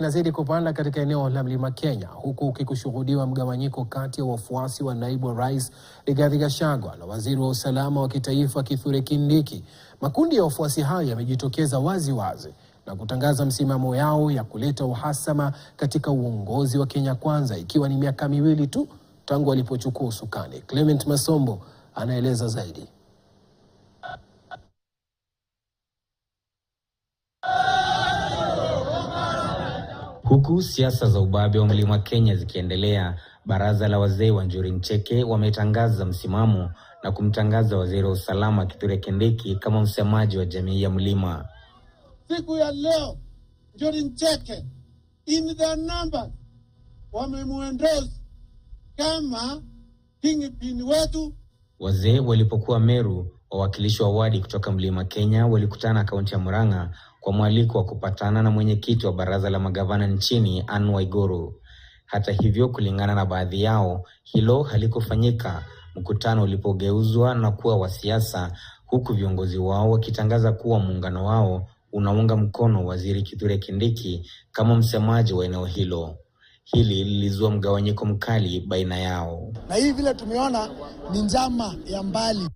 Inazidi kupanda katika eneo la Mlima Kenya, huku ukikushuhudiwa mgawanyiko kati ya wafuasi wa naibu wa rais Rigathi Gachagua na waziri wa usalama wa kitaifa Kithure Kindiki. Makundi ya wafuasi hayo yamejitokeza wazi na kutangaza msimamo yao ya kuleta uhasama katika uongozi wa Kenya Kwanza, ikiwa ni miaka miwili tu tangu alipochukua usukani. Clement Masombo anaeleza zaidi. Huku siasa za ubabe wa Mlima Kenya zikiendelea, baraza la wazee wa Njuri Ncheke wametangaza msimamo na kumtangaza waziri wa usalama Kithure Kindiki kama msemaji wa jamii ya Mlima. Siku ya leo Njuri Ncheke in the number wamemuendorse kama kingpin wetu. Wazee walipokuwa Meru, wawakilishi wa wadi kutoka Mlima Kenya walikutana kaunti ya Murang'a kwa mwaliko wa kupatana na mwenyekiti wa baraza la magavana nchini Anne Waiguru. Hata hivyo, kulingana na baadhi yao, hilo halikufanyika, mkutano ulipogeuzwa na kuwa wa siasa, huku viongozi wao wakitangaza kuwa muungano wao unaunga mkono waziri Kithure Kindiki kama msemaji wa eneo hilo. Hili lilizua mgawanyiko mkali baina yao. Na hii vile tumeona ni njama ya mbali.